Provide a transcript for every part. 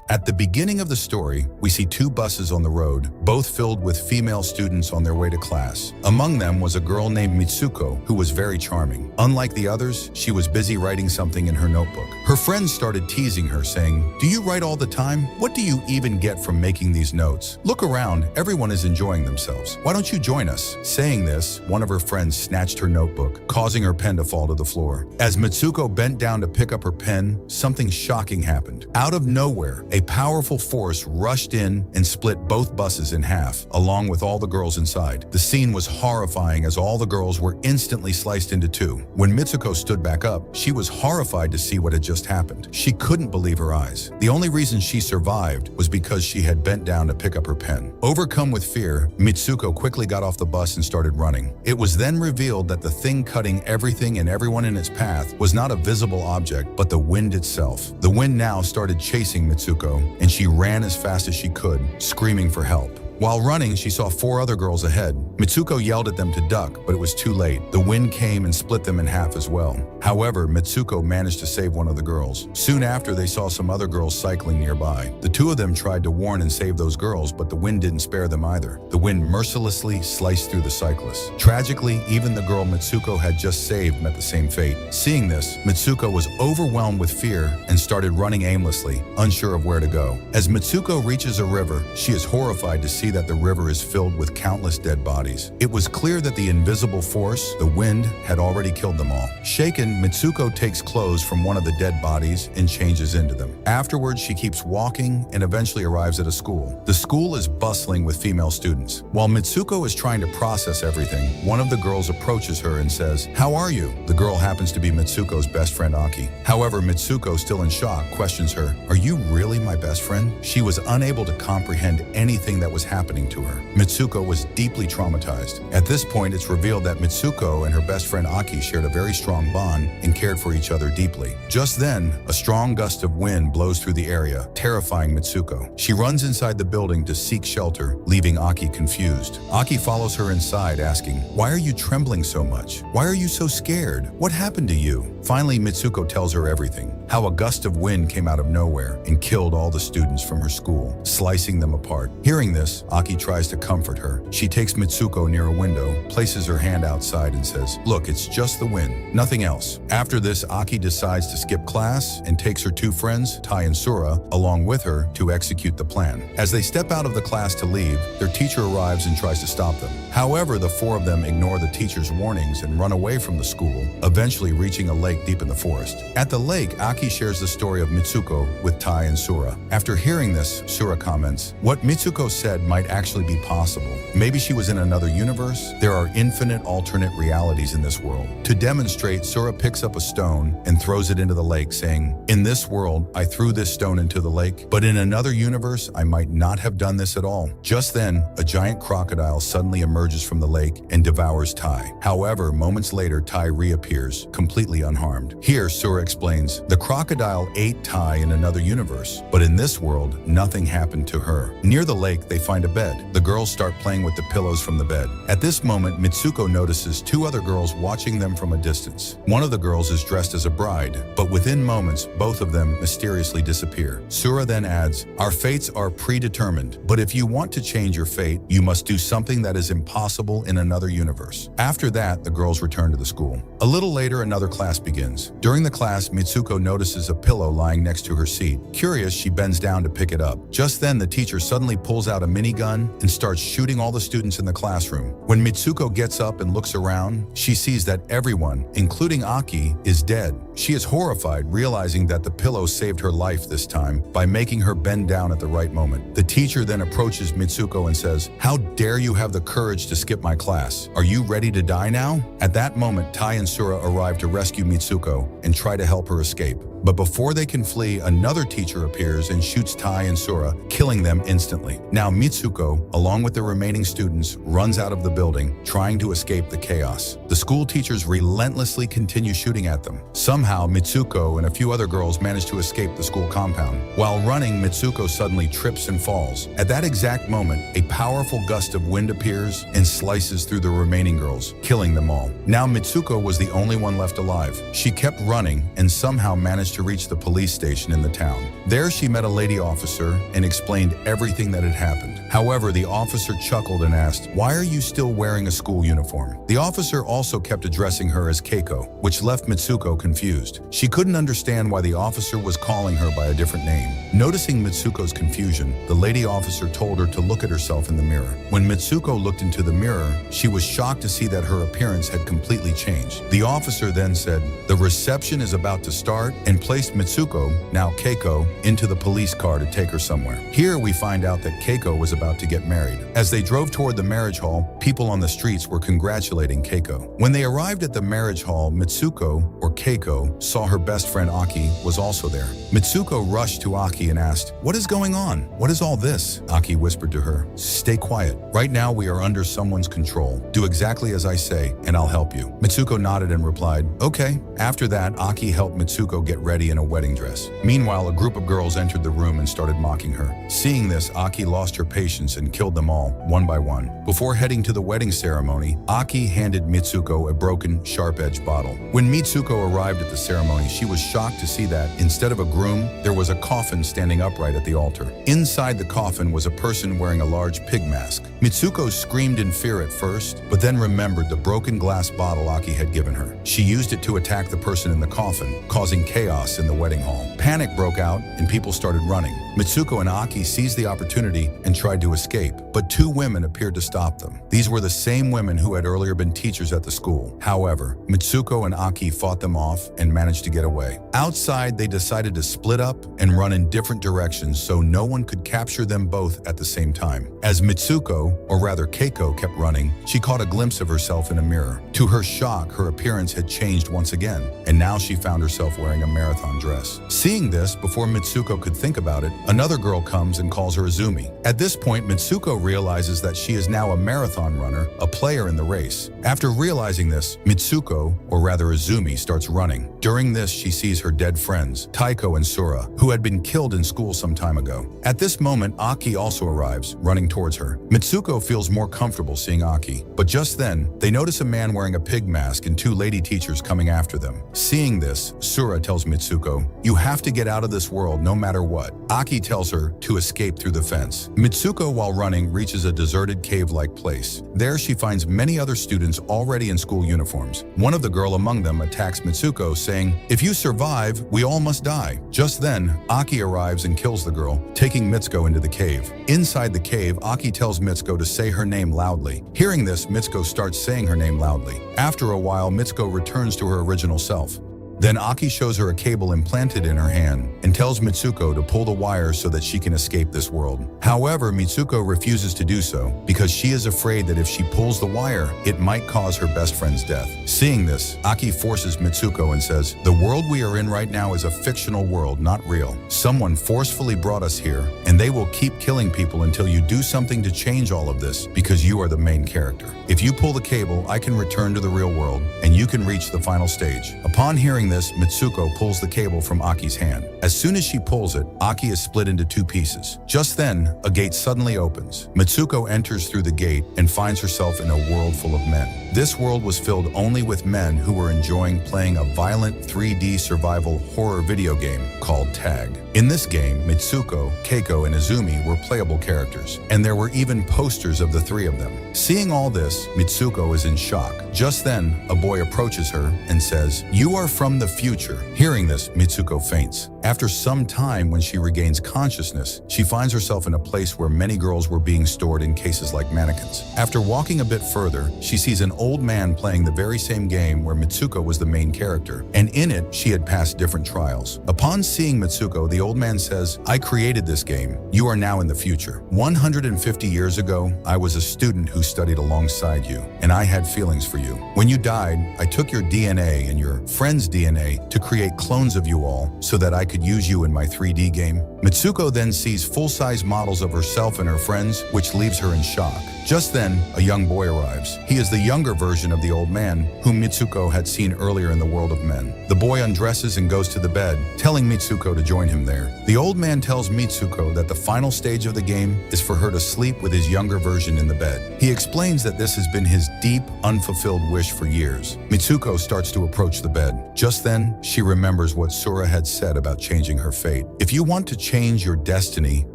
At the beginning of the story, we see two buses on the road, both filled with female students on their way to class. Among them was a girl named Mitsuko, who was very charming. Unlike the others, she was busy writing something in her notebook. Her friends started teasing her, saying, "Do you write all the time? What do you even get from making these notes? Look around, everyone is enjoying themselves. Why don't you join us?" Saying this, one of her friends snatched her notebook, causing her pen to fall to the floor. As Mitsuko bent down to pick up her pen, something shocking happened. Out of nowhere, a powerful force rushed in and split both buses in half, along with all the girls inside. The scene was horrifying as all the girls were instantly sliced into two. When Mitsuko stood back up, she was horrified to see what had just happened. She couldn't believe her eyes. The only reason she survived was because she had bent down to pick up her pen. Overcome with fear, Mitsuko quickly got off the bus and started running. It was then revealed that the thing cutting everything and everyone in its path was not a visible object, but the wind itself. The wind now started chasing Mitsuko, and she ran as fast as she could, screaming for help. While running, she saw four other girls ahead. Mitsuko yelled at them to duck, but it was too late. The wind came and split them in half as well. However, Mitsuko managed to save one of the girls. Soon after, they saw some other girls cycling nearby. The two of them tried to warn and save those girls, but the wind didn't spare them either. The wind mercilessly sliced through the cyclists. Tragically, even the girl Mitsuko had just saved met the same fate. Seeing this, Mitsuko was overwhelmed with fear and started running aimlessly, unsure of where to go. As Mitsuko reaches a river, she is horrified to see that the river is filled with countless dead bodies. It was clear that the invisible force, the wind, had already killed them all. Shaken, Mitsuko takes clothes from one of the dead bodies and changes into them. Afterwards, she keeps walking and eventually arrives at a school. The school is bustling with female students. While Mitsuko is trying to process everything, one of the girls approaches her and says, "How are you?" The girl happens to be Mitsuko's best friend Aki. However, Mitsuko, still in shock, questions her, "Are you really my best friend?" She was unable to comprehend anything that was happening to her. Mitsuko was deeply traumatized. At this point, it's revealed that Mitsuko and her best friend Aki shared a very strong bond and cared for each other deeply. Just then, a strong gust of wind blows through the area, terrifying Mitsuko. She runs inside the building to seek shelter, leaving Aki confused. Aki follows her inside, asking, "Why are you trembling so much? Why are you so scared? What happened to you?" Finally, Mitsuko tells her everything, how a gust of wind came out of nowhere and killed all the students from her school, slicing them apart. Hearing this, Aki tries to comfort her. She takes Mitsuko near a window, places her hand outside and says, "Look, it's just the wind, nothing else." After this, Aki decides to skip class and takes her two friends, Tai and Sura, along with her to execute the plan. As they step out of the class to leave, their teacher arrives and tries to stop them. However, the four of them ignore the teacher's warnings and run away from the school, eventually reaching a lake deep in the forest. At the lake, Aki shares the story of Mitsuko with Tai and Sura. After hearing this, Sura comments, "What Mitsuko said might actually be possible. Maybe she was in another universe. There are infinite alternate realities in this world." To demonstrate, Sura picks up a stone and throws it into the lake, saying, "In this world, I threw this stone into the lake, but in another universe, I might not have done this at all." Just then, a giant crocodile suddenly emerges from the lake and devours Tai. However, moments later, Tai reappears, completely unharmed. Here, Sura explains, the crocodile ate Tai in another universe, but in this world, nothing happened to her. Near the lake, they find a bed. The girls start playing with the pillows from the bed. At this moment, Mitsuko notices two other girls watching them from a distance. One of the girls is dressed as a bride, but within moments, both of them mysteriously disappear. Sura then adds, "Our fates are predetermined, but if you want to change your fate, you must do something that is impossible in another universe." After that, the girls return to the school. A little later, another class begins. During the class, Mitsuko notices a pillow lying next to her seat. Curious, she bends down to pick it up. Just then, the teacher suddenly pulls out a minigun and starts shooting all the students in the classroom. When Mitsuko gets up and looks around, she sees that everyone, including Aki, is dead. She is horrified, realizing that the pillow saved her life this time by making her bend down at the right moment. The teacher then approaches Mitsuko and says, "How dare you have the courage to skip my class? Are you ready to die now?" At that moment, Tai and Sura arrive to rescue Mitsuko and try to help her escape. But before they can flee, another teacher appears and shoots Tai and Sura, killing them instantly. Now Mitsuko, along with the remaining students, runs out of the building, trying to escape the chaos. The school teachers relentlessly continue shooting at them. Somehow, Mitsuko and a few other girls manage to escape the school compound. While running, Mitsuko suddenly trips and falls. At that exact moment, a powerful gust of wind appears and slices through the remaining girls, killing them all. Now Mitsuko was the only one left alive. She kept running and somehow managed to reach the police station in the town. There she met a lady officer and explained everything that had happened. However, the officer chuckled and asked, "Why are you still wearing a school uniform?" The officer also kept addressing her as Keiko, which left Mitsuko confused. She couldn't understand why the officer was calling her by a different name. Noticing Mitsuko's confusion, the lady officer told her to look at herself in the mirror. When Mitsuko looked into the mirror, she was shocked to see that her appearance had completely changed. The officer then said, "The reception is about to start," and placed Mitsuko, now Keiko, into the police car to take her somewhere. Here we find out that Keiko was about to get married. As they drove toward the marriage hall, people on the streets were congratulating Keiko. When they arrived at the marriage hall, Mitsuko, or Keiko, saw her best friend Aki was also there. Mitsuko rushed to Aki and asked, "What is going on? What is all this?" Aki whispered to her, "Stay quiet. Right now we are under someone's control. Do exactly as I say, and I'll help you." Mitsuko nodded and replied, "Okay." After that, Aki helped Mitsuko get ready in a wedding dress. Meanwhile, a group of girls entered the room and started mocking her. Seeing this, Aki lost her patience and killed them all, one by one. Before heading to the wedding ceremony, Aki handed Mitsuko a broken, sharp-edged bottle. When Mitsuko arrived at the ceremony, she was shocked to see that, instead of a groom, there was a coffin standing upright at the altar. Inside the coffin was a person wearing a large pig mask. Mitsuko screamed in fear at first, but then remembered the broken glass bottle Aki had given her. She used it to attack the person in the coffin, causing chaos in the wedding hall. Panic broke out, and people started running. Mitsuko and Aki seized the opportunity and tried to escape, but two women appeared to stop them. These were the same women who had earlier been teachers at the school. However, Mitsuko and Aki fought them off and managed to get away. Outside, they decided to split up and run in different directions so no one could capture them both at the same time. As Mitsuko, or rather Keiko, kept running, she caught a glimpse of herself in a mirror. To her shock, her appearance had changed once again, and now she found herself wearing a marathon dress. Seeing this, before Mitsuko could think about it, another girl comes and calls her Izumi. At this point, Mitsuko realizes that she is now a marathon runner, a player in the race. After realizing this, Mitsuko, or rather Izumi, starts running. During this, she sees her dead friends, Taiko and Sura, who had been killed in school some time ago. At this moment, Aki also arrives, running towards her. Mitsuko feels more comfortable seeing Aki, but just then, they notice a man wearing a pig mask and two lady teachers coming after them. Seeing this, Sura tells Mitsuko, "You have to get out of this world no matter what." Aki tells her to escape through the fence. Mitsuko, while running, reaches a deserted cave-like place. There she finds many other students already in school uniforms. One of the girl among them attacks Mitsuko, saying, "If you survive, we all must die." Just then, Aki arrives and kills the girl, taking Mitsuko into the cave. Inside the cave, Aki tells Mitsuko to say her name loudly. Hearing this, Mitsuko starts saying her name loudly. After a while, Mitsuko returns to her original self. Then Aki shows her a cable implanted in her hand and tells Mitsuko to pull the wire so that she can escape this world. However, Mitsuko refuses to do so because she is afraid that if she pulls the wire, it might cause her best friend's death. Seeing this, Aki forces Mitsuko and says, "The world we are in right now is a fictional world, not real. Someone forcefully brought us here, and they will keep killing people until you do something to change all of this because you are the main character. If you pull the cable, I can return to the real world, and you can reach the final stage." Upon hearing this, Mitsuko pulls the cable from Aki's hand. As soon as she pulls it, Aki is split into two pieces. Just then, a gate suddenly opens. Mitsuko enters through the gate and finds herself in a world full of men. This world was filled only with men who were enjoying playing a violent 3D survival horror video game called Tag. In this game, Mitsuko, Keiko, and Izumi were playable characters, and there were even posters of the three of them. Seeing all this, Mitsuko is in shock. Just then, a boy approaches her and says, "You are from the future." Hearing this, Mitsuko faints. After some time, when she regains consciousness, she finds herself in a place where many girls were being stored in cases like mannequins. After walking a bit further, she sees an old man playing the very same game where Mitsuko was the main character, and in it, she had passed different trials. Upon seeing Mitsuko, the old man says, "I created this game. You are now in the future. 150 years ago, I was a student who studied alongside you, and I had feelings for you. When you died, I took your DNA and your friend's DNA to create clones of you all so that I could use you in my 3D game. Mitsuko then sees full-size models of herself and her friends, which leaves her in shock. Just then, a young boy arrives. He is the younger version of the old man whom Mitsuko had seen earlier in the world of men. The boy undresses and goes to the bed, telling Mitsuko to join him there. The old man tells Mitsuko that the final stage of the game is for her to sleep with his younger version in the bed. He explains that this has been his deep, unfulfilled wish for years. Mitsuko starts to approach the bed. Just then, she remembers what Sura had said about changing her fate. If you want to change your destiny,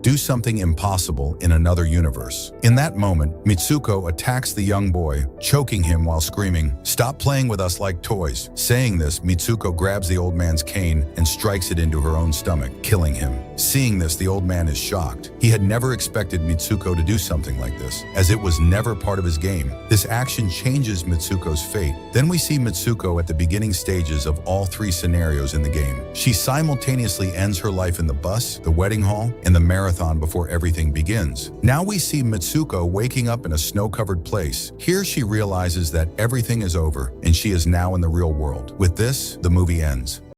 do something impossible in another universe. In that moment, Mitsuko attacks the young boy, choking him while screaming, "Stop playing with us like toys." Saying this, Mitsuko grabs the old man's cane and strikes it into her own stomach, killing him. Seeing this, the old man is shocked. He had never expected Mitsuko to do something like this, as it was never part of his game. This action changes Mitsuko's fate. Then we see Mitsuko at the beginning stages of all three scenarios in the game. She simultaneously ends her life in the bus, the wedding hall, and the marathon before everything begins. Now we see Mitsuko waking up in a snow-covered place. Here she realizes that everything is over and she is now in the real world. With this, the movie ends.